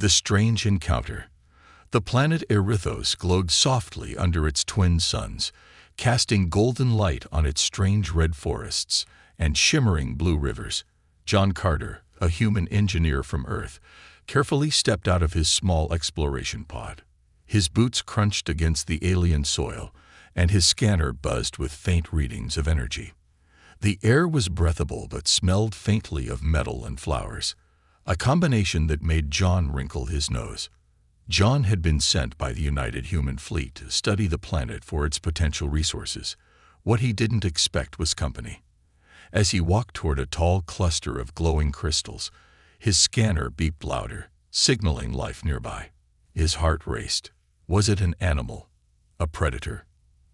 The strange encounter. The planet Erythos glowed softly under its twin suns, casting golden light on its strange red forests and shimmering blue rivers. John Carter, a human engineer from Earth, carefully stepped out of his small exploration pod. His boots crunched against the alien soil, and his scanner buzzed with faint readings of energy. The air was breathable but smelled faintly of metal and flowers, a combination that made John wrinkle his nose. John had been sent by the United Human Fleet to study the planet for its potential resources. What he didn't expect was company. As he walked toward a tall cluster of glowing crystals, his scanner beeped louder, signaling life nearby. His heart raced. Was it an animal? A predator?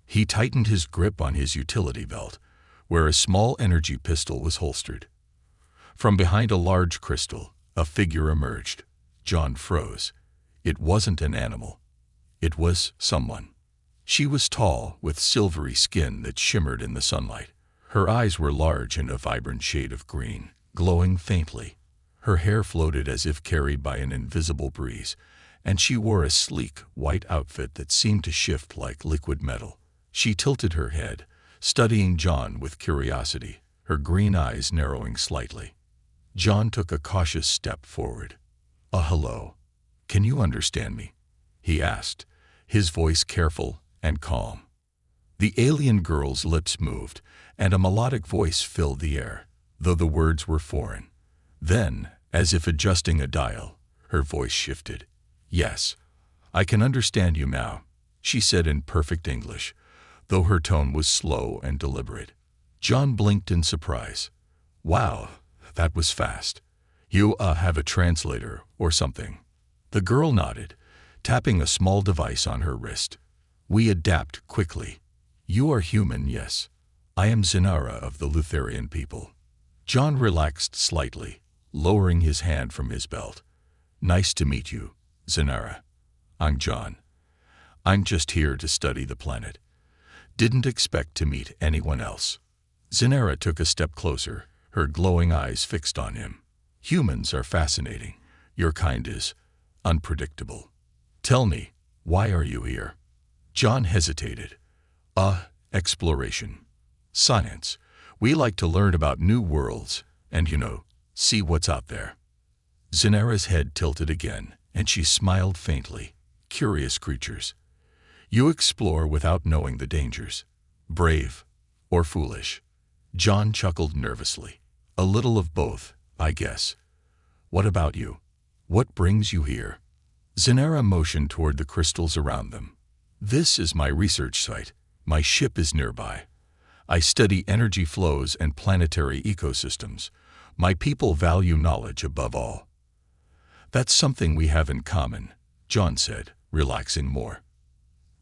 He tightened his grip on his utility belt, where a small energy pistol was holstered. From behind a large crystal, a figure emerged. John froze. It wasn't an animal. It was someone. She was tall, with silvery skin that shimmered in the sunlight. Her eyes were large and a vibrant shade of green, glowing faintly. Her hair floated as if carried by an invisible breeze, and she wore a sleek, white outfit that seemed to shift like liquid metal. She tilted her head, studying John with curiosity, her green eyes narrowing slightly. John took a cautious step forward. Hello. Can you understand me?" he asked, his voice careful and calm. The alien girl's lips moved, and a melodic voice filled the air, though the words were foreign. Then, as if adjusting a dial, her voice shifted. "Yes, I can understand you now," she said in perfect English, though her tone was slow and deliberate. John blinked in surprise. "Wow, that was fast. You have a translator or something?" The girl nodded, tapping a small device on her wrist. "We adapt quickly. You are human, yes. I am Zinara of the Lutherian people." John relaxed slightly, lowering his hand from his belt. "Nice to meet you, Zinara. I'm John. I'm just here to study the planet. Didn't expect to meet anyone else." Zinara took a step closer, her glowing eyes fixed on him. "Humans are fascinating. Your kind is unpredictable. Tell me, why are you here?" John hesitated. Exploration. Science. We like to learn about new worlds and, see what's out there." Zinara's head tilted again, and she smiled faintly. "Curious creatures. You explore without knowing the dangers. Brave or foolish?" John chuckled nervously. "A little of both, I guess. What about you? What brings you here?" Zinara motioned toward the crystals around them. "This is my research site. My ship is nearby. I study energy flows and planetary ecosystems. My people value knowledge above all." "That's something we have in common," John said, relaxing more.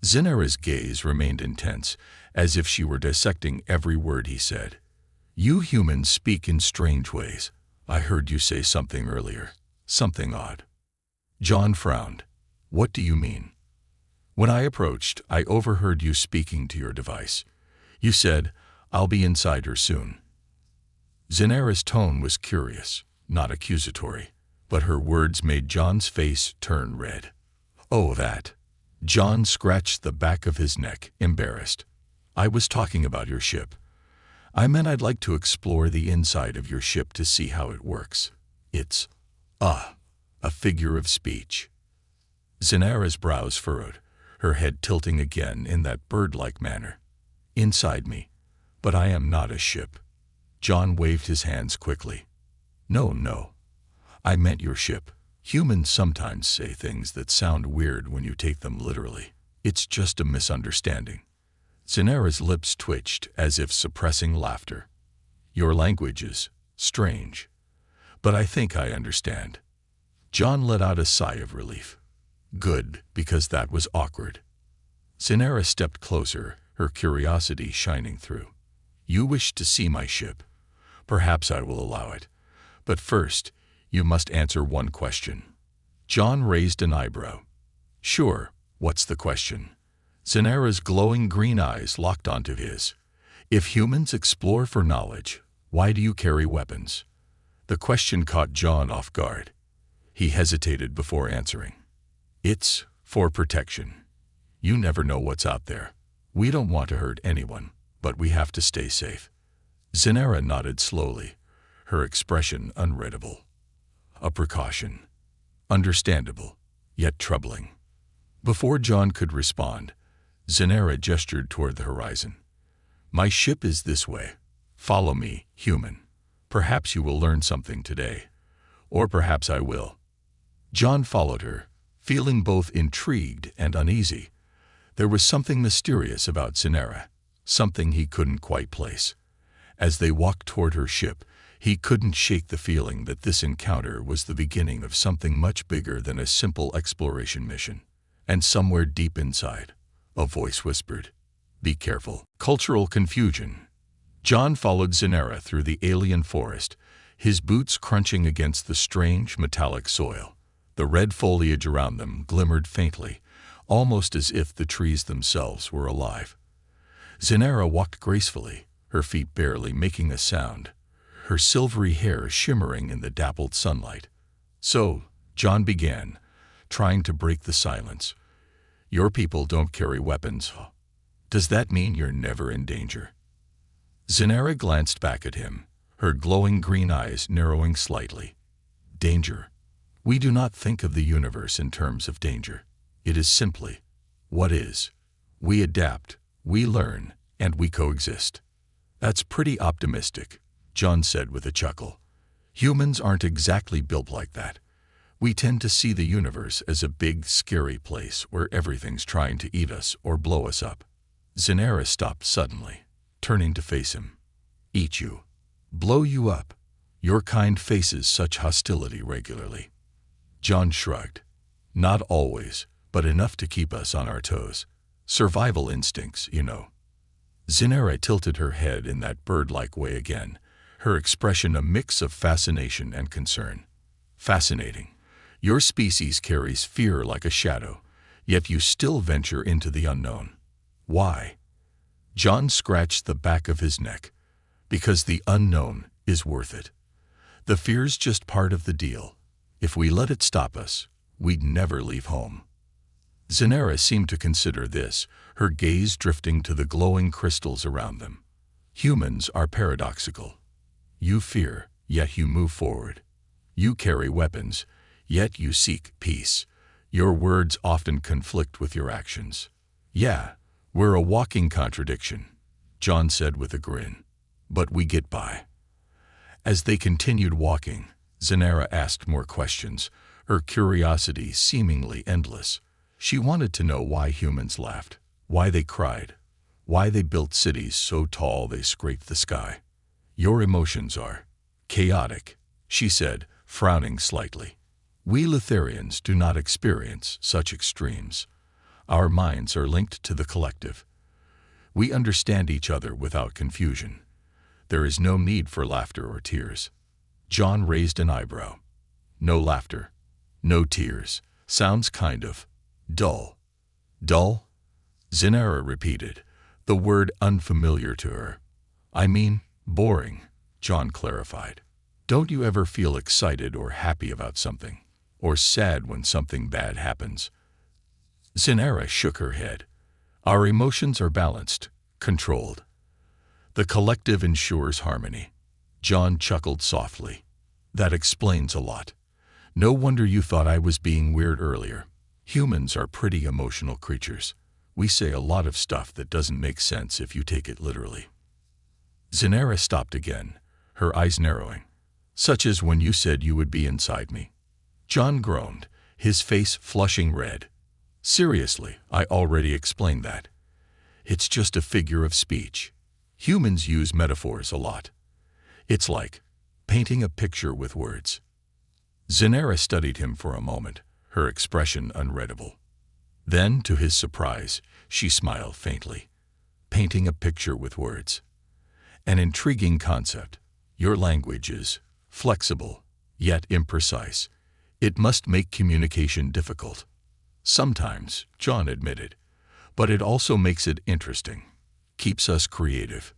Zinara's gaze remained intense, as if she were dissecting every word he said. "You humans speak in strange ways. I heard you say something earlier. Something odd." John frowned. "What do you mean?" "When I approached, I overheard you speaking to your device. You said, 'I'll be inside her soon.'" Zinara's tone was curious, not accusatory, but her words made John's face turn red. "Oh, that." John scratched the back of his neck, embarrassed. "I was talking about your ship. I meant I'd like to explore the inside of your ship to see how it works. It's, a figure of speech." Zinara's brows furrowed, her head tilting again in that bird-like manner. "Inside me. But I am not a ship." John waved his hands quickly. No. I meant your ship. Humans sometimes say things that sound weird when you take them literally. It's just a misunderstanding." Zinara's lips twitched as if suppressing laughter. "Your language is strange. But I think I understand." John let out a sigh of relief. Good, because that was awkward. Zinara stepped closer, her curiosity shining through. "You wish to see my ship. Perhaps I will allow it. But first, you must answer one question." John raised an eyebrow. "Sure, what's the question?" Zinara's glowing green eyes locked onto his. "If humans explore for knowledge, why do you carry weapons?" The question caught John off guard. He hesitated before answering. It's for protection. You never know what's out there. We don't want to hurt anyone, but we have to stay safe. Zenara nodded slowly, her expression unreadable. A precaution. Understandable, yet troubling. Before John could respond, Zenara gestured toward the horizon. My ship is this way. Follow me, human. Perhaps you will learn something today. Or perhaps I will. John followed her, feeling both intrigued and uneasy. There was something mysterious about Zenara, something he couldn't quite place. As they walked toward her ship, he couldn't shake the feeling that this encounter was the beginning of something much bigger than a simple exploration mission. And somewhere deep inside, a voice whispered, "Be careful." Cultural confusion. John followed Zenara through the alien forest, his boots crunching against the strange metallic soil. The red foliage around them glimmered faintly, almost as if the trees themselves were alive. Zenara walked gracefully, her feet barely making a sound, her silvery hair shimmering in the dappled sunlight. So, John began, trying to break the silence. Your people don't carry weapons. Does that mean you're never in danger? Zenara glanced back at him, her glowing green eyes narrowing slightly. Danger. We do not think of the universe in terms of danger. It is simply what is. We adapt, we learn, and we coexist. That's pretty optimistic, John said with a chuckle. Humans aren't exactly built like that. We tend to see the universe as a big, scary place where everything's trying to eat us or blow us up. Zenara stopped suddenly, turning to face him. Eat you. Blow you up. Your kind faces such hostility regularly. John shrugged. Not always, but enough to keep us on our toes. Survival instincts, you know. Zenara tilted her head in that bird-like way again, her expression a mix of fascination and concern. Fascinating. Your species carries fear like a shadow, yet you still venture into the unknown. Why? John scratched the back of his neck. Because the unknown is worth it. The fear's just part of the deal. If we let it stop us, we'd never leave home. Zenara seemed to consider this, her gaze drifting to the glowing crystals around them. Humans are paradoxical. You fear, yet you move forward. You carry weapons, yet you seek peace. Your words often conflict with your actions. Yeah, we're a walking contradiction, John said with a grin. But we get by. As they continued walking, Zenara asked more questions, her curiosity seemingly endless. She wanted to know why humans laughed, why they cried, why they built cities so tall they scraped the sky. Your emotions are chaotic, she said, frowning slightly. We Letharians do not experience such extremes. Our minds are linked to the collective. We understand each other without confusion. There is no need for laughter or tears. John raised an eyebrow. No laughter, no tears. Sounds kind of dull. Dull? Zenara repeated, the word unfamiliar to her. I mean, boring, John clarified. Don't you ever feel excited or happy about something? Or sad when something bad happens? Zenara shook her head. Our emotions are balanced, controlled. The collective ensures harmony. John chuckled softly. That explains a lot. No wonder you thought I was being weird earlier. Humans are pretty emotional creatures. We say a lot of stuff that doesn't make sense if you take it literally. Zenara stopped again, her eyes narrowing. Such as when you said you would be inside me. John groaned, his face flushing red. Seriously, I already explained that. It's just a figure of speech. Humans use metaphors a lot. It's like painting a picture with words. Zenara studied him for a moment, her expression unreadable. Then, to his surprise, she smiled faintly. Painting a picture with words. An intriguing concept. Your language is flexible, yet imprecise. It must make communication difficult. Sometimes, John admitted, but it also makes it interesting. Keeps us creative.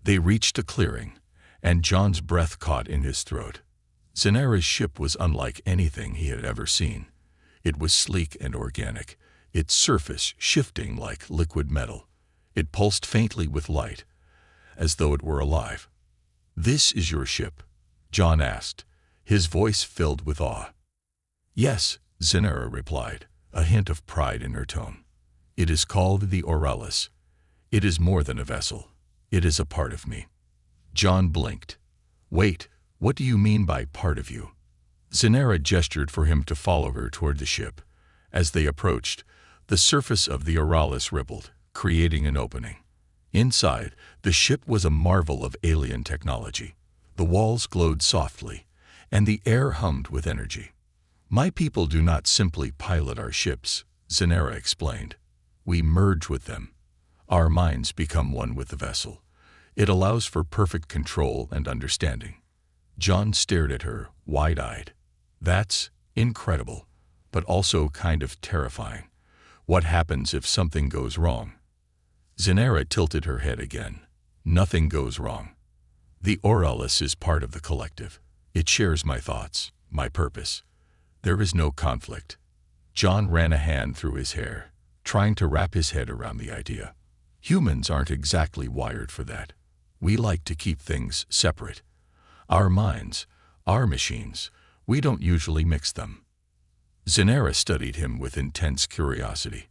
They reached a clearing, and John's breath caught in his throat. Zenera's ship was unlike anything he had ever seen. It was sleek and organic, its surface shifting like liquid metal. It pulsed faintly with light, as though it were alive. "This is your ship?" John asked, his voice filled with awe. "Yes," Zenera replied, a hint of pride in her tone. "It is called the Aurelis. It is more than a vessel. It is a part of me." John blinked. "Wait, what do you mean by part of you?" Zenera gestured for him to follow her toward the ship. As they approached, the surface of the Aurelis rippled, creating an opening. Inside, the ship was a marvel of alien technology. The walls glowed softly, and the air hummed with energy. "My people do not simply pilot our ships," Zenera explained. "We merge with them. Our minds become one with the vessel. It allows for perfect control and understanding." John stared at her, wide-eyed. "That's incredible, but also kind of terrifying. What happens if something goes wrong?" Zenera tilted her head again. "Nothing goes wrong. The Aurelis is part of the collective. It shares my thoughts, my purpose. There is no conflict." John ran a hand through his hair, trying to wrap his head around the idea. "Humans aren't exactly wired for that. We like to keep things separate. Our minds, our machines, we don't usually mix them." Zenera studied him with intense curiosity.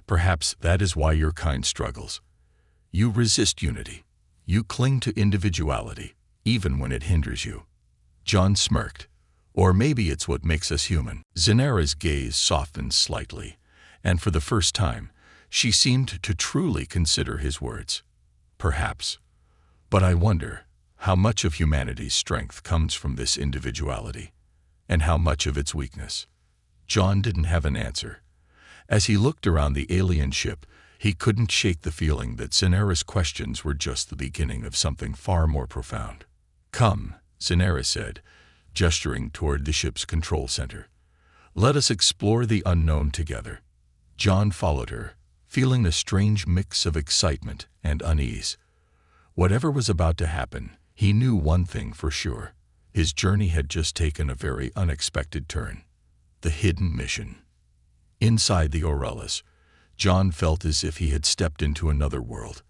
"Perhaps that is why your kind struggles. You resist unity. You cling to individuality, even when it hinders you." John smirked. "Or maybe it's what makes us human." Zenera's gaze softened slightly, and for the first time, she seemed to truly consider his words. "Perhaps. But I wonder how much of humanity's strength comes from this individuality, and how much of its weakness." John didn't have an answer. As he looked around the alien ship, he couldn't shake the feeling that Zenera's questions were just the beginning of something far more profound. "Come," Zenera said, gesturing toward the ship's control center. "Let us explore the unknown together." John followed her, feeling a strange mix of excitement and unease. Whatever was about to happen, he knew one thing for sure. His journey had just taken a very unexpected turn. The hidden mission. Inside the Aurelis, John felt as if he had stepped into another world.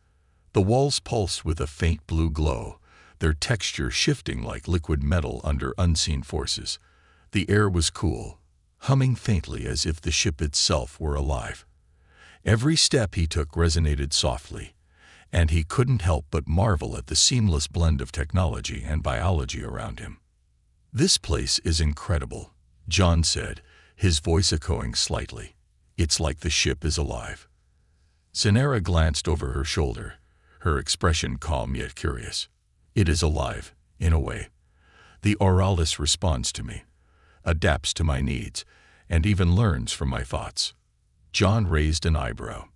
The walls pulsed with a faint blue glow, their texture shifting like liquid metal under unseen forces. The air was cool, humming faintly as if the ship itself were alive. Every step he took resonated softly, and he couldn't help but marvel at the seamless blend of technology and biology around him. "This place is incredible," John said, his voice echoing slightly. "It's like the ship is alive." Zenera glanced over her shoulder, her expression calm yet curious. "It is alive, in a way. The Aurelis responds to me, adapts to my needs, and even learns from my thoughts." John raised an eyebrow.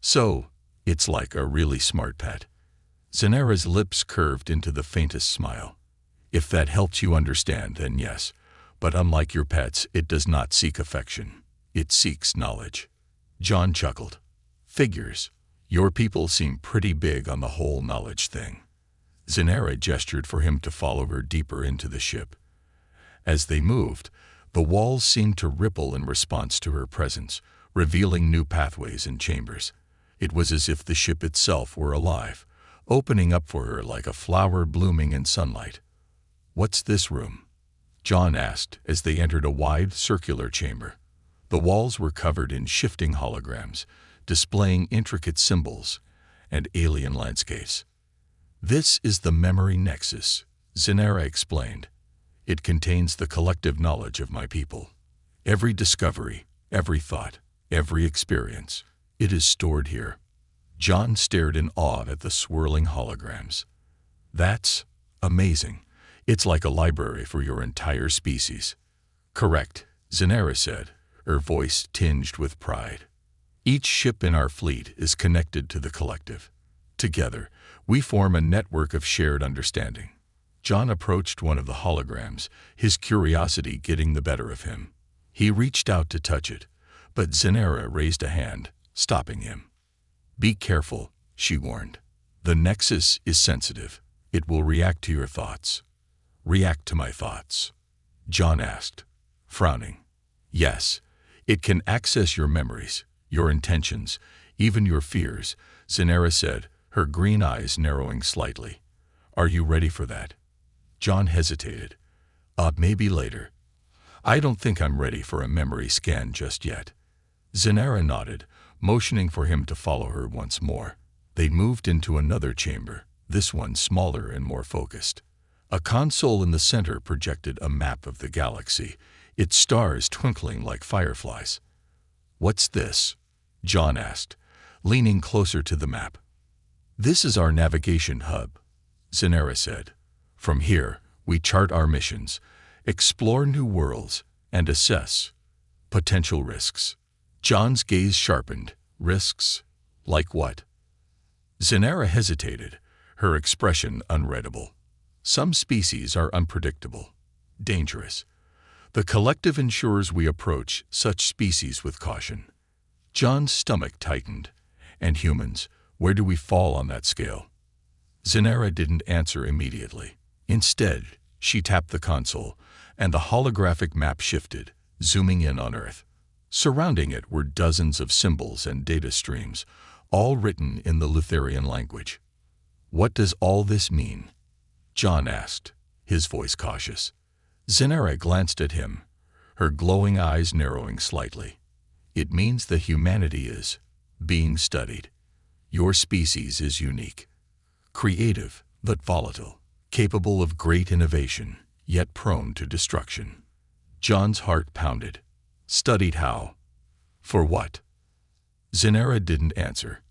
"So, it's like a really smart pet." Zenera's lips curved into the faintest smile. "If that helps you understand, then yes. But unlike your pets, it does not seek affection. It seeks knowledge." John chuckled. "Figures. Your people seem pretty big on the whole knowledge thing." Zenera gestured for him to follow her deeper into the ship. As they moved, the walls seemed to ripple in response to her presence, revealing new pathways and chambers. It was as if the ship itself were alive, opening up for her like a flower blooming in sunlight. "What's this room?" John asked as they entered a wide, circular chamber. The walls were covered in shifting holograms, displaying intricate symbols and alien landscapes. "This is the memory nexus," Zenera explained. "It contains the collective knowledge of my people. Every discovery, every thought, every experience, it is stored here." John stared in awe at the swirling holograms. "That's amazing. It's like a library for your entire species." "Correct," Zenera said, her voice tinged with pride. "Each ship in our fleet is connected to the collective. Together, we form a network of shared understanding." John approached one of the holograms, his curiosity getting the better of him. He reached out to touch it, but Zenera raised a hand, stopping him. "Be careful," she warned. "The nexus is sensitive. It will react to your thoughts." react to my thoughts? John asked, frowning. Yes, it can access your memories, your intentions, even your fears, Zenara said, her green eyes narrowing slightly. Are you ready for that? John hesitated. Maybe later. I don't think I'm ready for a memory scan just yet. Zenara nodded, motioning for him to follow her once more. They moved into another chamber, this one smaller and more focused. A console in the center projected a map of the galaxy, its stars twinkling like fireflies. What's this? John asked, leaning closer to the map. This is our navigation hub, Zenara said. From here, we chart our missions, explore new worlds, and assess potential risks. John's gaze sharpened. Risks? Like what? Zenara hesitated, her expression unreadable. Some species are unpredictable, dangerous. The collective ensures we approach such species with caution. John's stomach tightened. And humans, where do we fall on that scale? Zenara didn't answer immediately. Instead, she tapped the console, and the holographic map shifted, zooming in on Earth. Surrounding it were dozens of symbols and data streams, all written in the Lutherian language. What does all this mean? John asked, his voice cautious. Zenara glanced at him, her glowing eyes narrowing slightly. It means that humanity is being studied. Your species is unique, creative but volatile, capable of great innovation, yet prone to destruction. John's heart pounded. Studied how? For what? Zenara didn't answer.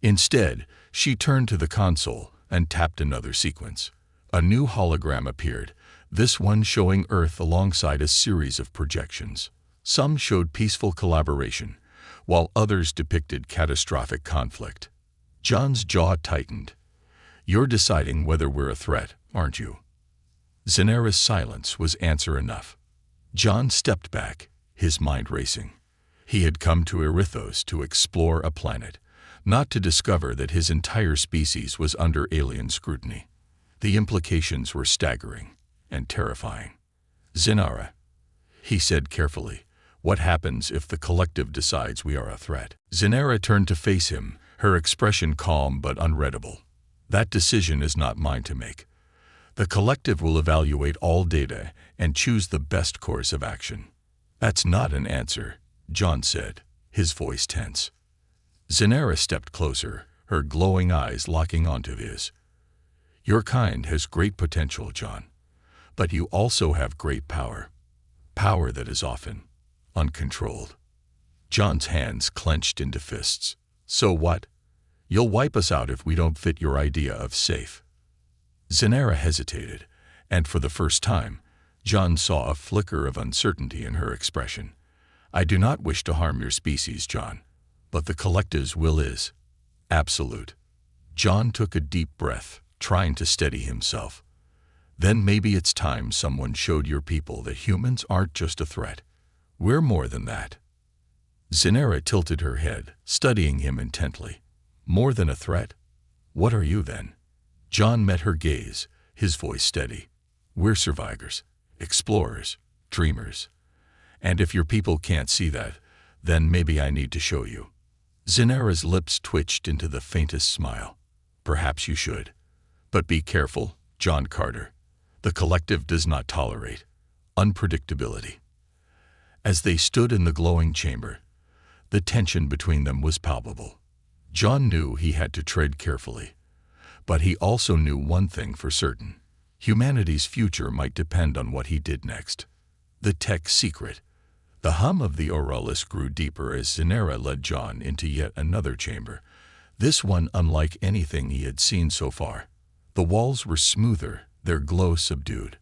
Instead, she turned to the console and tapped another sequence. A new hologram appeared, this one showing Earth alongside a series of projections. Some showed peaceful collaboration, while others depicted catastrophic conflict. John's jaw tightened. You're deciding whether we're a threat, aren't you? Zenara's silence was answer enough. John stepped back, his mind racing. He had come to Erithos to explore a planet, not to discover that his entire species was under alien scrutiny. The implications were staggering and terrifying. Zenara, he said carefully, what happens if the collective decides we are a threat? Zenara turned to face him, her expression calm but unreadable. That decision is not mine to make. The collective will evaluate all data and choose the best course of action. That's not an answer, John said, his voice tense. Zenara stepped closer, her glowing eyes locking onto his. Your kind has great potential, John, but you also have great power. Power that is often uncontrolled. John's hands clenched into fists. So what? You'll wipe us out if we don't fit your idea of safe. Zenara hesitated, and for the first time, John saw a flicker of uncertainty in her expression. I do not wish to harm your species, John, but the collective's will is absolute. John took a deep breath, trying to steady himself. Then maybe it's time someone showed your people that humans aren't just a threat. We're more than that. Zenara tilted her head, studying him intently. More than a threat? What are you then? John met her gaze, his voice steady. We're survivors, explorers, dreamers. And if your people can't see that, then maybe I need to show you. Zenara's lips twitched into the faintest smile. Perhaps you should. But be careful, John Carter. The collective does not tolerate unpredictability. As they stood in the glowing chamber, the tension between them was palpable. John knew he had to tread carefully, but he also knew one thing for certain. Humanity's future might depend on what he did next. The tech secret. The hum of the Aurelius grew deeper as Zenara led John into yet another chamber, this one unlike anything he had seen so far. The walls were smoother, their glow subdued.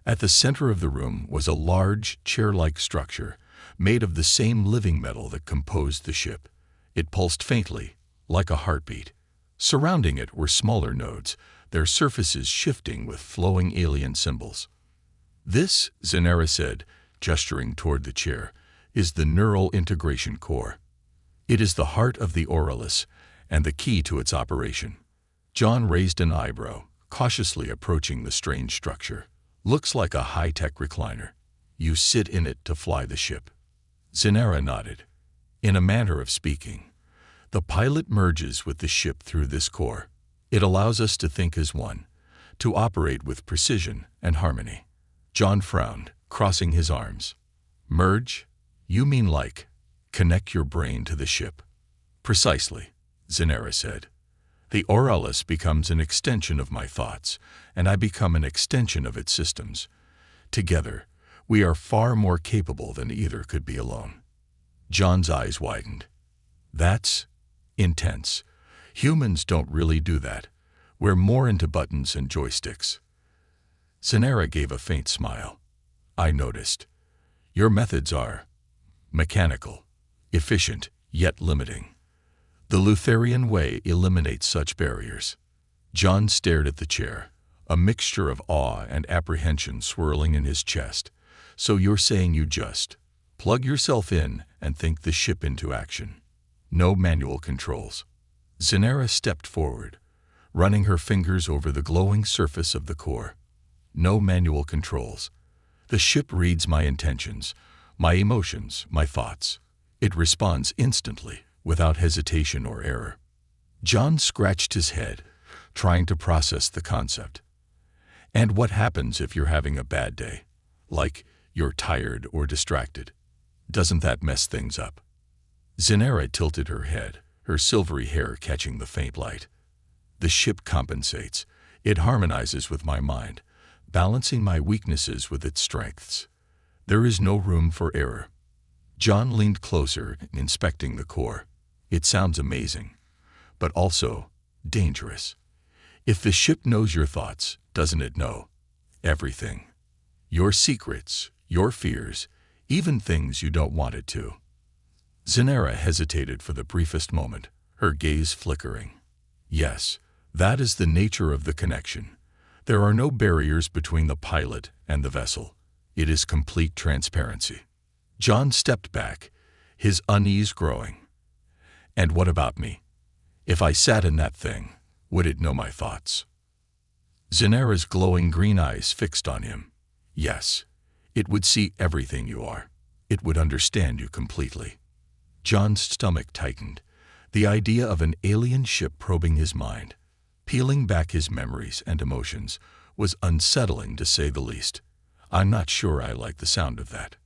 At the center of the room was a large, chair-like structure, made of the same living metal that composed the ship. It pulsed faintly, like a heartbeat. Surrounding it were smaller nodes, their surfaces shifting with flowing alien symbols. This, Zenara said, gesturing toward the chair, is the neural integration core. It is the heart of the Aurelius and the key to its operation. John raised an eyebrow, cautiously approaching the strange structure. Looks like a high-tech recliner. You sit in it to fly the ship. Zenara nodded. In a manner of speaking, the pilot merges with the ship through this core. It allows us to think as one, to operate with precision and harmony. John frowned, crossing his arms. Merge? You mean like, connect your brain to the ship? Precisely, Zenara said. The Auralis becomes an extension of my thoughts, and I become an extension of its systems. Together, we are far more capable than either could be alone. John's eyes widened. That's intense. Humans don't really do that. We're more into buttons and joysticks. Zenara gave a faint smile. I noticed. Your methods are mechanical, efficient, yet limiting. The Lutherian way eliminates such barriers. John stared at the chair, a mixture of awe and apprehension swirling in his chest. So you're saying you just plug yourself in and think the ship into action. No manual controls. Zenara stepped forward, running her fingers over the glowing surface of the core. No manual controls. The ship reads my intentions, my emotions, my thoughts. It responds instantly, without hesitation or error. John scratched his head, trying to process the concept. And what happens if you're having a bad day? Like you're tired or distracted? Doesn't that mess things up? Zenara tilted her head, her silvery hair catching the faint light. The ship compensates. It harmonizes with my mind, balancing my weaknesses with its strengths. There is no room for error. John leaned closer, inspecting the core. It sounds amazing, but also dangerous. If the ship knows your thoughts, doesn't it know everything? Your secrets, your fears, even things you don't want it to. Zenara hesitated for the briefest moment, her gaze flickering. Yes, that is the nature of the connection. There are no barriers between the pilot and the vessel. It is complete transparency. John stepped back, his unease growing. And what about me? If I sat in that thing, would it know my thoughts? Zenara's glowing green eyes fixed on him. Yes, it would see everything you are. It would understand you completely. John's stomach tightened. The idea of an alien ship probing his mind, peeling back his memories and emotions, was unsettling to say the least. I'm not sure I like the sound of that.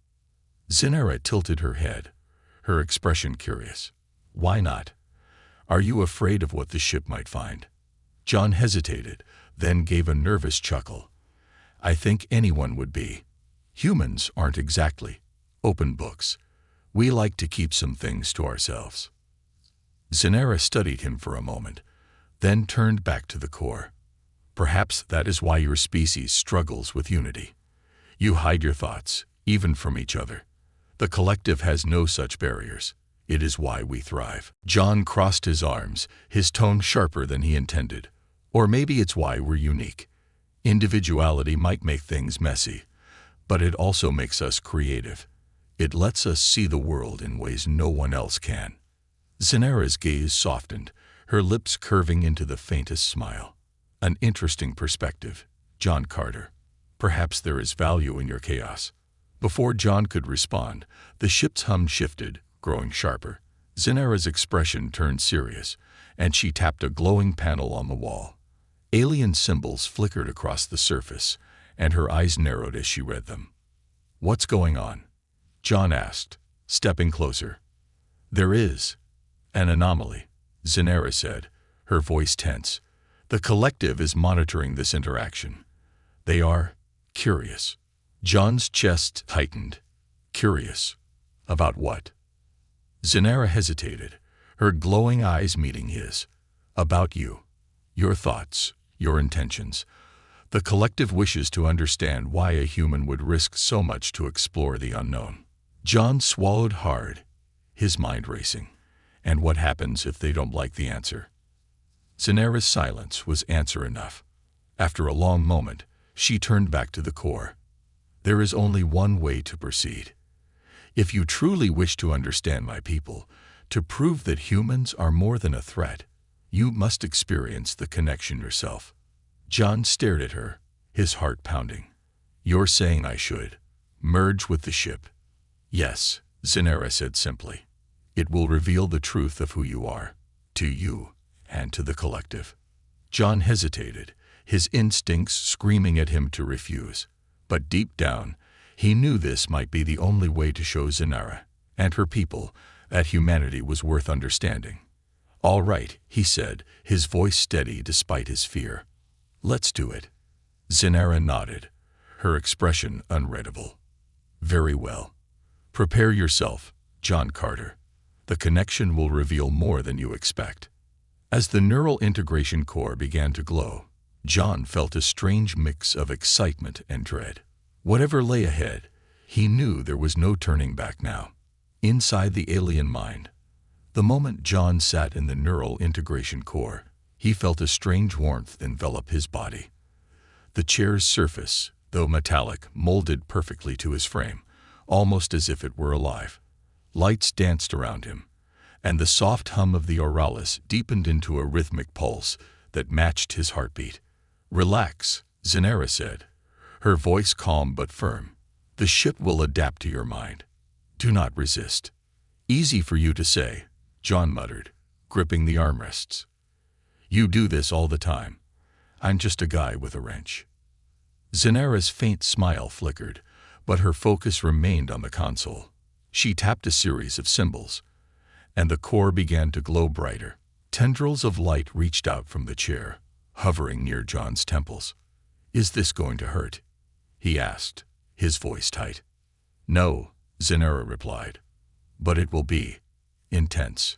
Zenara tilted her head, her expression curious. Why not? Are you afraid of what the ship might find? John hesitated, then gave a nervous chuckle. I think anyone would be. Humans aren't exactly open books. We like to keep some things to ourselves. Zenara studied him for a moment, then turned back to the core. Perhaps that is why your species struggles with unity. You hide your thoughts, even from each other. The collective has no such barriers. It is why we thrive. John crossed his arms, his tone sharper than he intended. Or maybe it's why we're unique. Individuality might make things messy, but it also makes us creative. It lets us see the world in ways no one else can. Zenara's gaze softened, her lips curving into the faintest smile. An interesting perspective, John Carter. Perhaps there is value in your chaos. Before John could respond, the ship's hum shifted, growing sharper. Zenara's expression turned serious, and she tapped a glowing panel on the wall. Alien symbols flickered across the surface, and her eyes narrowed as she read them. What's going on? John asked, stepping closer. There is an anomaly, Zenara said, her voice tense. The collective is monitoring this interaction. They are curious. John's chest tightened. Curious. About what? Zenara hesitated, her glowing eyes meeting his. About you. Your thoughts, your intentions. The collective wishes to understand why a human would risk so much to explore the unknown. John swallowed hard, his mind racing. And what happens if they don't like the answer? Zenara's silence was answer enough. After a long moment, she turned back to the core. There is only one way to proceed. If you truly wish to understand my people, to prove that humans are more than a threat, you must experience the connection yourself. John stared at her, his heart pounding. "You're saying I should merge with the ship?" "Yes," Zenara said simply. "It will reveal the truth of who you are, to you and to the collective." John hesitated, his instincts screaming at him to refuse. But deep down, he knew this might be the only way to show Zenara and her people that humanity was worth understanding. "All right," he said, his voice steady despite his fear. "Let's do it." Zenara nodded, her expression unreadable. "Very well. Prepare yourself, John Carter. The connection will reveal more than you expect." As the neural integration core began to glow, John felt a strange mix of excitement and dread. Whatever lay ahead, he knew there was no turning back now. Inside the alien mind, the moment John sat in the neural integration core, he felt a strange warmth envelop his body. The chair's surface, though metallic, molded perfectly to his frame, almost as if it were alive. Lights danced around him, and the soft hum of the Oralis deepened into a rhythmic pulse that matched his heartbeat. "Relax," Zenara said, her voice calm but firm. "The ship will adapt to your mind. Do not resist." "Easy for you to say," John muttered, gripping the armrests. "You do this all the time. I'm just a guy with a wrench." Zenara's faint smile flickered, but her focus remained on the console. She tapped a series of symbols, and the core began to glow brighter. Tendrils of light reached out from the chair, hovering near John's temples. "Is this going to hurt?" he asked, his voice tight. "No," Zenara replied, "but it will be intense."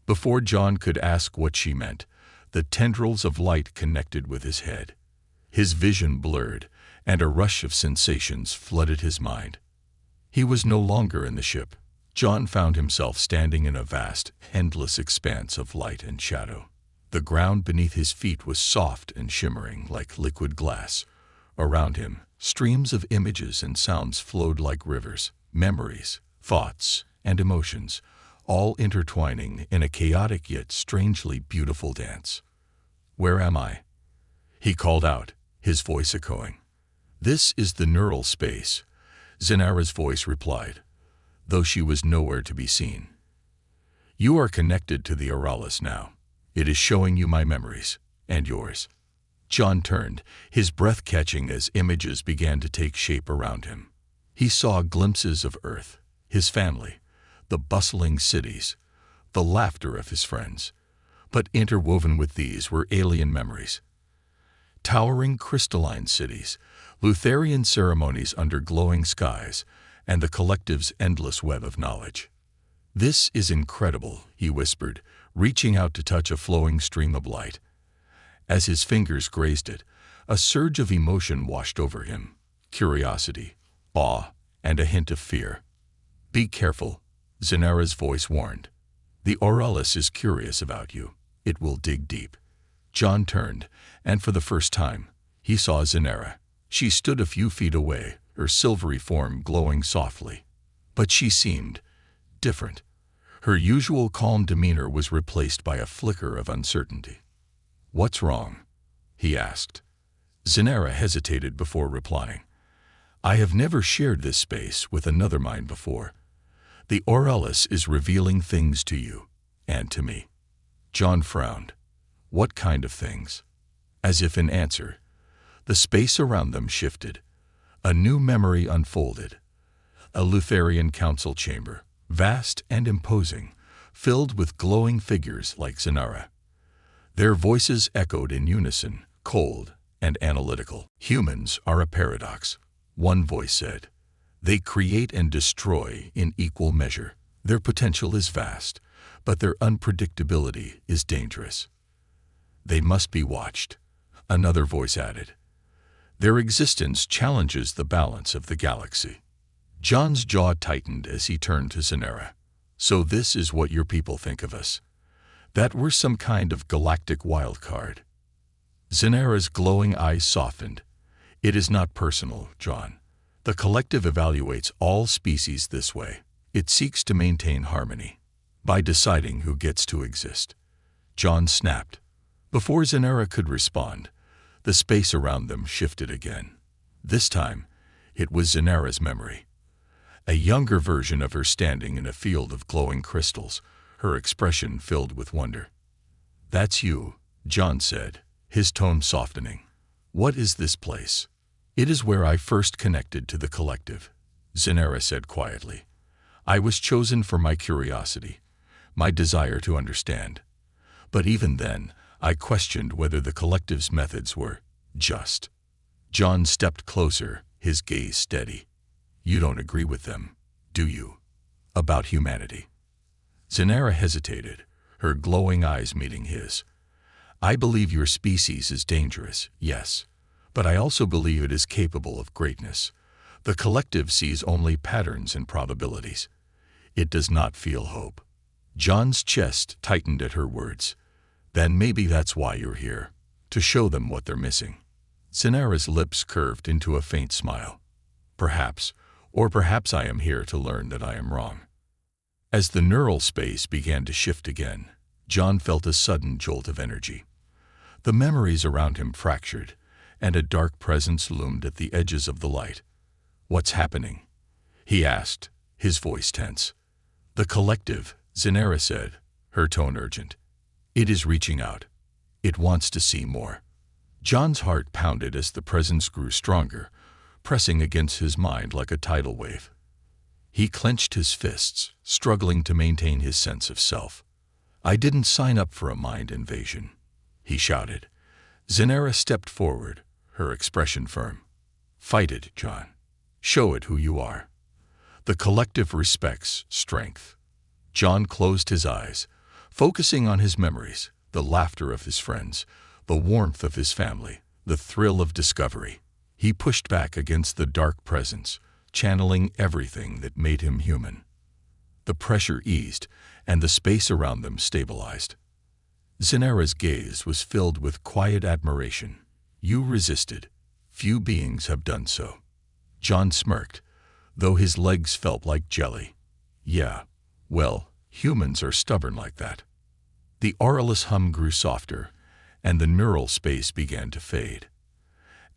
Before John could ask what she meant, the tendrils of light connected with his head. His vision blurred, and a rush of sensations flooded his mind. He was no longer in the ship. John found himself standing in a vast, endless expanse of light and shadow. The ground beneath his feet was soft and shimmering like liquid glass. Around him, streams of images and sounds flowed like rivers, memories, thoughts, and emotions, all intertwining in a chaotic yet strangely beautiful dance. "Where am I?" he called out, his voice echoing. "This is the neural space," Zenara's voice replied, though she was nowhere to be seen. "You are connected to the Oralis now. It is showing you my memories, and yours." John turned, his breath catching as images began to take shape around him. He saw glimpses of Earth, his family, the bustling cities, the laughter of his friends. But interwoven with these were alien memories. Towering crystalline cities, Lutherian ceremonies under glowing skies, and the collective's endless web of knowledge. "This is incredible," he whispered, reaching out to touch a flowing stream of light. As his fingers grazed it, a surge of emotion washed over him, curiosity, awe, and a hint of fear. "Be careful," Zenara's voice warned. "The Oralis is curious about you. It will dig deep." John turned, and for the first time, he saw Zenara. She stood a few feet away, her silvery form glowing softly. But she seemed different. Her usual calm demeanor was replaced by a flicker of uncertainty. "What's wrong?" he asked. Zenara hesitated before replying. "I have never shared this space with another mind before. The Oralis is revealing things to you, and to me." John frowned. "What kind of things?" As if in answer, the space around them shifted. A new memory unfolded. A Lutherian council chamber, vast and imposing, filled with glowing figures like Zenara. Their voices echoed in unison, cold and analytical. "Humans are a paradox," one voice said. "They create and destroy in equal measure. Their potential is vast, but their unpredictability is dangerous. They must be watched," another voice added. "Their existence challenges the balance of the galaxy." John's jaw tightened as he turned to Zenara. "So this is what your people think of us? That we're some kind of galactic wild card?" Zenara's glowing eyes softened. "It is not personal, John. The collective evaluates all species this way. It seeks to maintain harmony by deciding who gets to exist." John snapped. Before Zenara could respond, The space around them shifted again. This time, it was Zenara's memory. A younger version of her standing in a field of glowing crystals, her expression filled with wonder. "That's you," John said, his tone softening. "What is this place?" "It is where I first connected to the collective," Zenara said quietly. "I was chosen for my curiosity, my desire to understand. But even then, I questioned whether the collective's methods were just." John stepped closer, his gaze steady. "You don't agree with them, do you? About humanity?" Zenara hesitated, her glowing eyes meeting his. "I believe your species is dangerous, yes, but I also believe it is capable of greatness. The collective sees only patterns and probabilities. It does not feel hope." John's chest tightened at her words. "Then maybe that's why you're here, to show them what they're missing." Zenara's lips curved into a faint smile. "Perhaps, or perhaps I am here to learn that I am wrong." As the neural space began to shift again, John felt a sudden jolt of energy. The memories around him fractured, and a dark presence loomed at the edges of the light. "What's happening?" he asked, his voice tense. "The collective," Zenara said, her tone urgent. "It is reaching out. It wants to see more." John's heart pounded as the presence grew stronger, pressing against his mind like a tidal wave. He clenched his fists, struggling to maintain his sense of self. "I didn't sign up for a mind invasion," he shouted. Zenara stepped forward, her expression firm. "Fight it, John. Show it who you are. The collective respects strength." John closed his eyes, focusing on his memories, the laughter of his friends, the warmth of his family, the thrill of discovery. He pushed back against the dark presence, channeling everything that made him human. The pressure eased, and the space around them stabilized. Zenara's gaze was filled with quiet admiration. "You resisted. Few beings have done so." John smirked, though his legs felt like jelly. "Yeah, well, humans are stubborn like that." The auraless hum grew softer, and the neural space began to fade.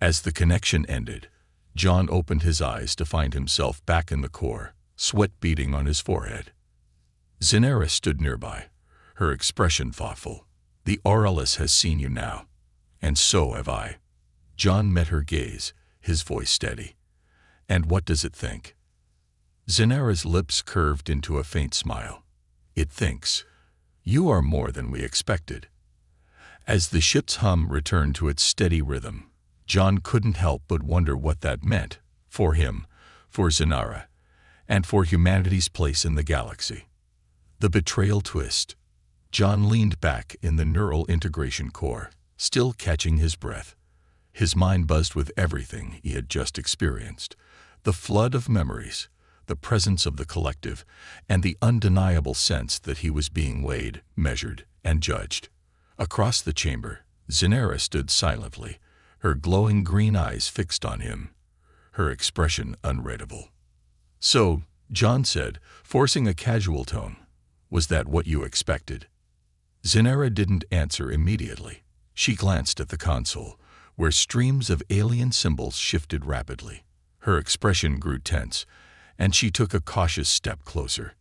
As the connection ended, John opened his eyes to find himself back in the core, sweat beading on his forehead. Zenara stood nearby, her expression thoughtful. "The auraless has seen you now, and so have I." John met her gaze, his voice steady. "And what does it think?" Zenara's lips curved into a faint smile. "It thinks, you are more than we expected." As the ship's hum returned to its steady rhythm, John couldn't help but wonder what that meant, for him, for Zenara, and for humanity's place in the galaxy. The betrayal twist. John leaned back in the neural integration core, still catching his breath. His mind buzzed with everything he had just experienced. The flood of memories, the presence of the collective, and the undeniable sense that he was being weighed, measured, and judged. Across the chamber, Zenara stood silently, her glowing green eyes fixed on him, her expression unreadable. "So," John said, forcing a casual tone, "was that what you expected?" Zenara didn't answer immediately. She glanced at the console, where streams of alien symbols shifted rapidly. Her expression grew tense, and she took a cautious step closer.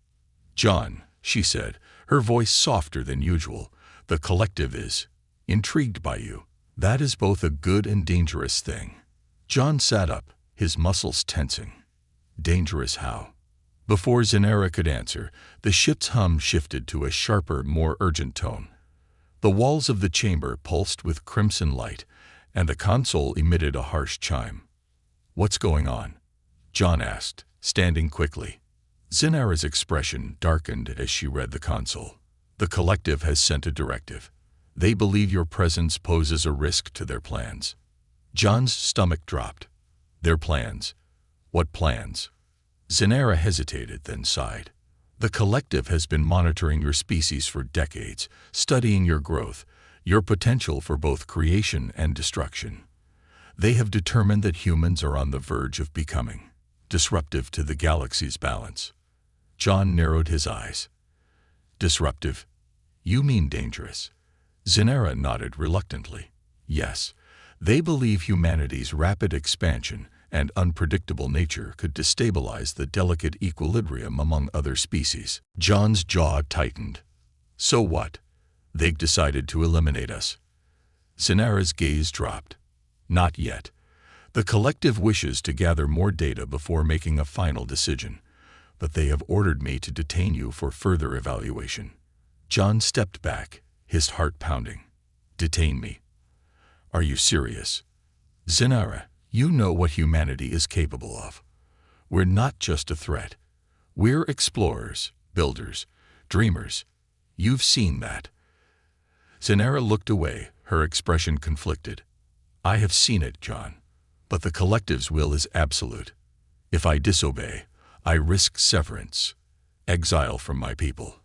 "John," she said, her voice softer than usual, "the collective is intrigued by you. That is both a good and dangerous thing." John sat up, his muscles tensing. "Dangerous how?" Before Zenara could answer, the ship's hum shifted to a sharper, more urgent tone. The walls of the chamber pulsed with crimson light, and the console emitted a harsh chime. "What's going on?" John asked, standing quickly. Zenara's expression darkened as she read the console. "The collective has sent a directive. They believe your presence poses a risk to their plans." John's stomach dropped. "Their plans? What plans?" Zenara hesitated, then sighed. "The collective has been monitoring your species for decades, studying your growth, your potential for both creation and destruction. They have determined that humans are on the verge of becoming disruptive to the galaxy's balance." John narrowed his eyes. "Disruptive? You mean dangerous?" Zenara nodded reluctantly. "Yes, They believe humanity's rapid expansion and unpredictable nature could destabilize the delicate equilibrium among other species. John's jaw tightened. So what? They've decided to eliminate us. Zinara's gaze dropped. Not yet. The collective wishes to gather more data before making a final decision, but they have ordered me to detain you for further evaluation. John stepped back, his heart pounding. Detain me? Are you serious? Zinara, you know what humanity is capable of. We're not just a threat. We're explorers, builders, dreamers. You've seen that. Zinara looked away, her expression conflicted. I have seen it, John. But the collective's will is absolute. If I disobey, I risk severance, exile from my people.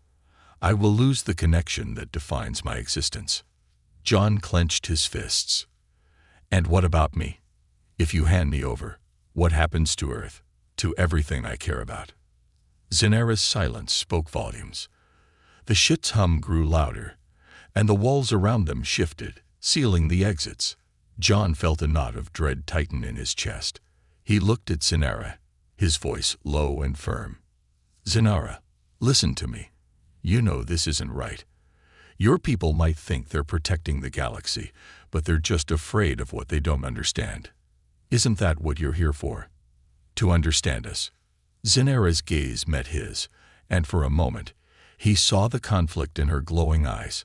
I will lose the connection that defines my existence. John clenched his fists. And what about me? If you hand me over, what happens to Earth, to everything I care about? Zinara's silence spoke volumes. The ship's hum grew louder, and the walls around them shifted, sealing the exits. John felt a knot of dread tighten in his chest. He looked at Zinara, his voice low and firm. Zinara, listen to me. You know this isn't right. Your people might think they're protecting the galaxy, but they're just afraid of what they don't understand. Isn't that what you're here for? To understand us. Zinara's gaze met his, and for a moment, he saw the conflict in her glowing eyes.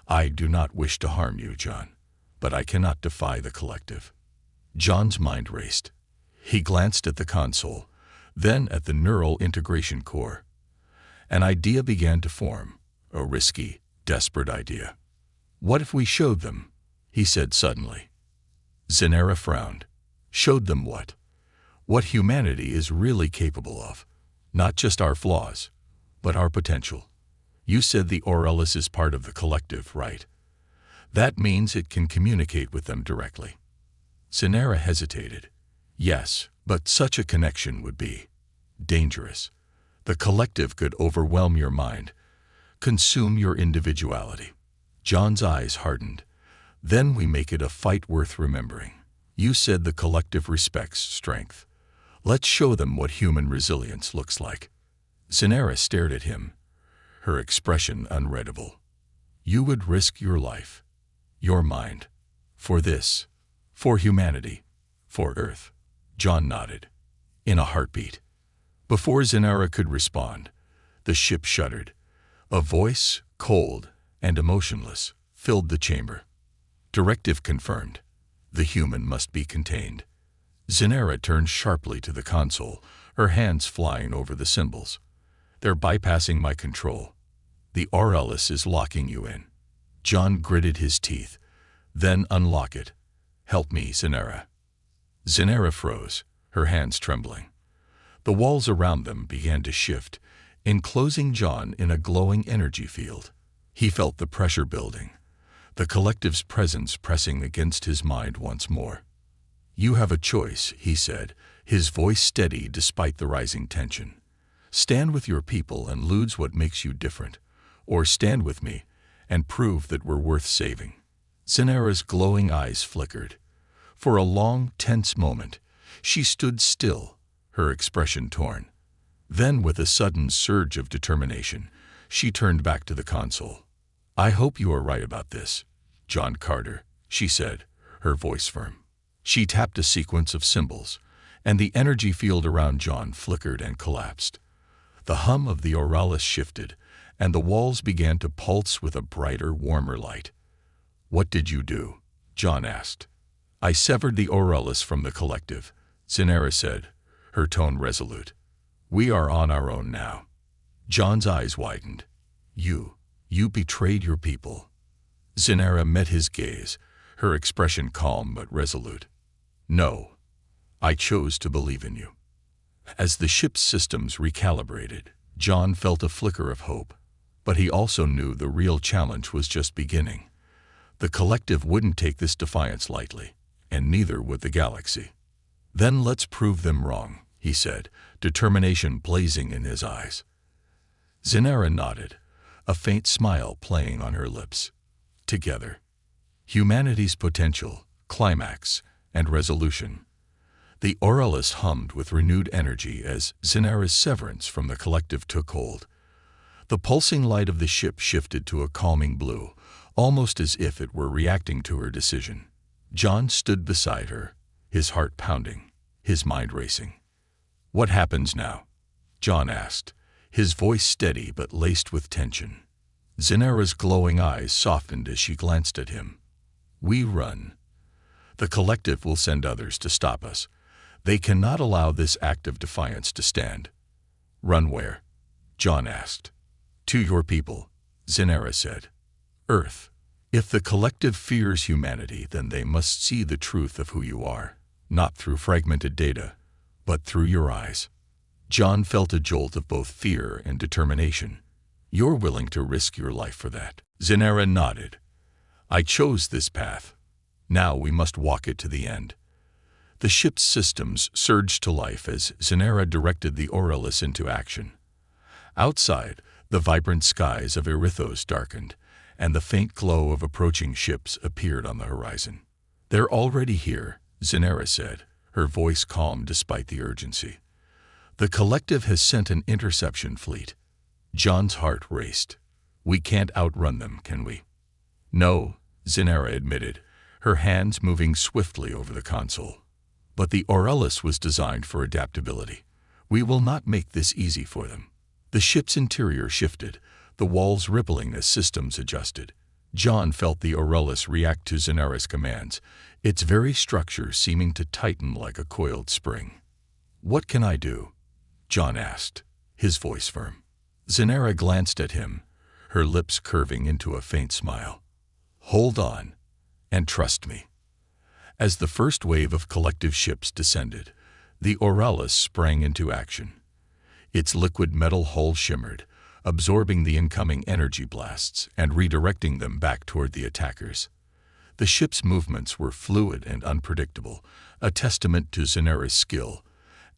I do not wish to harm you, John, but I cannot defy the collective. John's mind raced. He glanced at the console, then at the neural integration core. An idea began to form, a risky, desperate idea. What if we showed them? He said suddenly. Zinara frowned. Showed them what? What humanity is really capable of. Not just our flaws, but our potential. You said the Aurelis is part of the collective, right? That means it can communicate with them directly. Zinara hesitated. Yes, but such a connection would be dangerous. The collective could overwhelm your mind, consume your individuality. John's eyes hardened. Then we make it a fight worth remembering. You said the collective respects strength. Let's show them what human resilience looks like. Zinara stared at him, her expression unreadable. You would risk your life, your mind, for this, for humanity, for Earth. John nodded, in a heartbeat. Before Zinara could respond, the ship shuddered. A voice, cold and emotionless, filled the chamber. Directive confirmed. The human must be contained. Zinara turned sharply to the console, her hands flying over the symbols. They're bypassing my control. The Aurelis is locking you in. John gritted his teeth. Then unlock it. Help me, Zinara. Zinara froze, her hands trembling. The walls around them began to shift, enclosing John in a glowing energy field. He felt the pressure building, the collective's presence pressing against his mind once more. You have a choice, he said, his voice steady despite the rising tension. Stand with your people and lose what makes you different, or stand with me and prove that we're worth saving. Zinara's glowing eyes flickered. For a long, tense moment, she stood still, her expression torn. Then, with a sudden surge of determination, she turned back to the console. I hope you are right about this, John Carter, she said, her voice firm. She tapped a sequence of symbols, and the energy field around John flickered and collapsed. The hum of the Aurelis shifted, and the walls began to pulse with a brighter, warmer light. What did you do? John asked. I severed the Aurelis from the collective, Zinara said, her tone resolute. We are on our own now. John's eyes widened. You betrayed your people. Zinara met his gaze, her expression calm but resolute. No, I chose to believe in you. As the ship's systems recalibrated, John felt a flicker of hope, but he also knew the real challenge was just beginning. The collective wouldn't take this defiance lightly, and neither would the galaxy. Then let's prove them wrong, he said, determination blazing in his eyes. Zinara nodded, a faint smile playing on her lips. Together. Humanity's potential, climax, and resolution. The Aurelus hummed with renewed energy as Zinara's severance from the collective took hold. The pulsing light of the ship shifted to a calming blue, almost as if it were reacting to her decision. John stood beside her, his heart pounding, his mind racing. "What happens now?" John asked, his voice steady but laced with tension. Zinara's glowing eyes softened as she glanced at him. "We run. The collective will send others to stop us. They cannot allow this act of defiance to stand." "Run where?" John asked. "To your people," Zinara said. "Earth. If the collective fears humanity, then they must see the truth of who you are, not through fragmented data, but through your eyes." John felt a jolt of both fear and determination. "You're willing to risk your life for that?" Zinara nodded. "I chose this path. Now we must walk it to the end." The ship's systems surged to life as Zinara directed the Aurelus into action. Outside, the vibrant skies of Erithos darkened, and the faint glow of approaching ships appeared on the horizon. "They're already here," Zinara said, her voice calm despite the urgency. "The collective has sent an interception fleet." John's heart raced. "We can't outrun them, can we?" "No," Zinara admitted, her hands moving swiftly over the console. "But the Aurelus was designed for adaptability. We will not make this easy for them." The ship's interior shifted, the walls rippling as systems adjusted. John felt the Aurelus react to Zinara's commands, its very structure seeming to tighten like a coiled spring. "What can I do?" John asked, his voice firm. Zinara glanced at him, her lips curving into a faint smile. "Hold on, and trust me." As the first wave of collective ships descended, the Aurelus sprang into action. Its liquid metal hull shimmered, absorbing the incoming energy blasts and redirecting them back toward the attackers. The ship's movements were fluid and unpredictable, a testament to Zinara's skill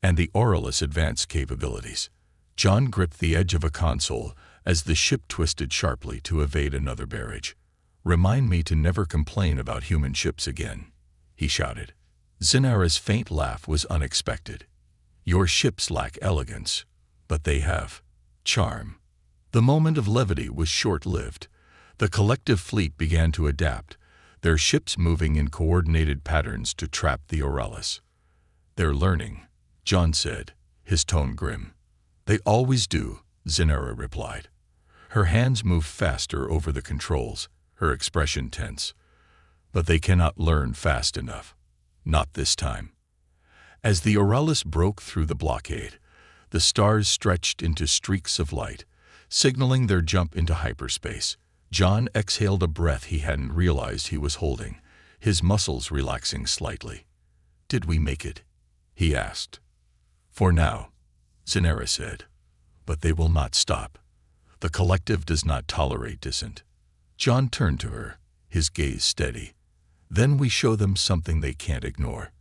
and the Aurelus' advanced capabilities. John gripped the edge of a console as the ship twisted sharply to evade another barrage. "Remind me to never complain about human ships again," he shouted. Zinara's faint laugh was unexpected. "Your ships lack elegance, but they have charm." The moment of levity was short-lived. The collective fleet began to adapt, their ships moving in coordinated patterns to trap the Aurelus. "They're learning," John said, his tone grim. "They always do," Zinara replied. Her hands moved faster over the controls, her expression tense. "But they cannot learn fast enough. Not this time." As the Aurelus broke through the blockade, the stars stretched into streaks of light, signaling their jump into hyperspace. John exhaled a breath he hadn't realized he was holding, his muscles relaxing slightly. "Did we make it?" he asked. "For now," Zinara said. "But they will not stop. The collective does not tolerate dissent." John turned to her, his gaze steady. "Then we show them something they can't ignore.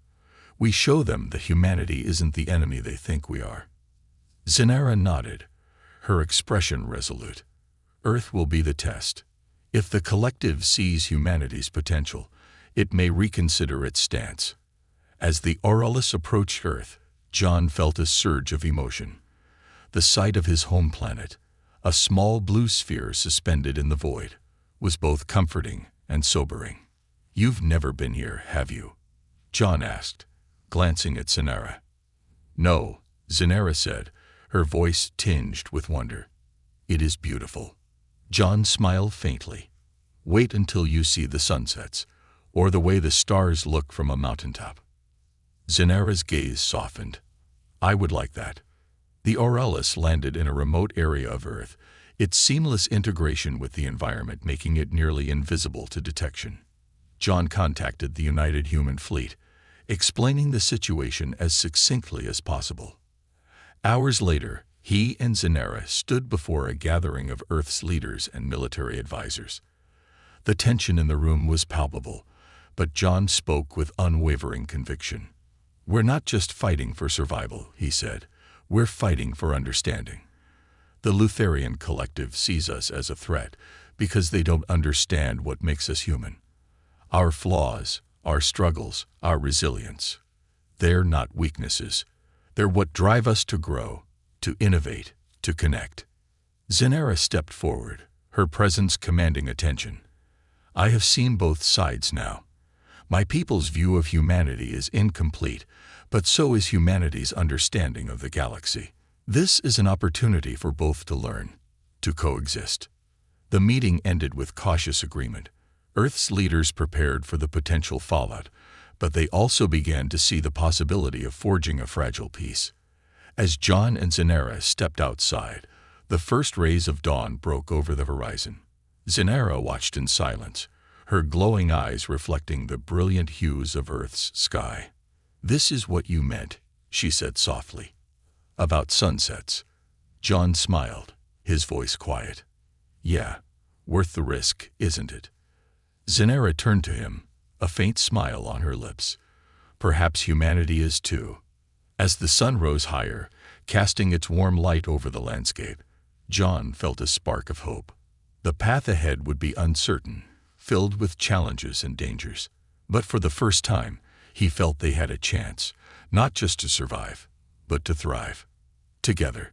We show them that humanity isn't the enemy they think we are." Zinara nodded, her expression resolute. "Earth will be the test. If the collective sees humanity's potential, it may reconsider its stance." As the Aurelus approached Earth, John felt a surge of emotion. The sight of his home planet, a small blue sphere suspended in the void, was both comforting and sobering. "You've never been here, have you?" John asked, glancing at Zinara. "No," Zinara said, her voice tinged with wonder. "It is beautiful." John smiled faintly. "Wait until you see the sunsets, or the way the stars look from a mountaintop." Zinara's gaze softened. "I would like that." The Aurelus landed in a remote area of Earth, its seamless integration with the environment making it nearly invisible to detection. John contacted the United Human Fleet, explaining the situation as succinctly as possible. Hours later, he and Zinara stood before a gathering of Earth's leaders and military advisors. The tension in the room was palpable, but John spoke with unwavering conviction. "We're not just fighting for survival," he said. "We're fighting for understanding. The Lutherian collective sees us as a threat because they don't understand what makes us human. Our flaws, our struggles, our resilience. They're not weaknesses. They're what drive us to grow, to innovate, to connect. Zenara stepped forward, her presence commanding attention. I have seen both sides now. My people's view of humanity is incomplete, but so is humanity's understanding of the galaxy. This is an opportunity for both to learn, to coexist. The meeting ended with cautious agreement. Earth's leaders prepared for the potential fallout, but they also began to see the possibility of forging a fragile peace. As John and Zenara stepped outside, the first rays of dawn broke over the horizon. Zenara watched in silence, her glowing eyes reflecting the brilliant hues of Earth's sky. "This is what you meant," she said softly. "About sunsets." John smiled, his voice quiet. "Yeah, worth the risk, isn't it?" Zenara turned to him, a faint smile on her lips. "Perhaps humanity is too." As the sun rose higher, casting its warm light over the landscape, John felt a spark of hope. The path ahead would be uncertain, filled with challenges and dangers. But for the first time, he felt they had a chance, not just to survive, but to thrive. Together.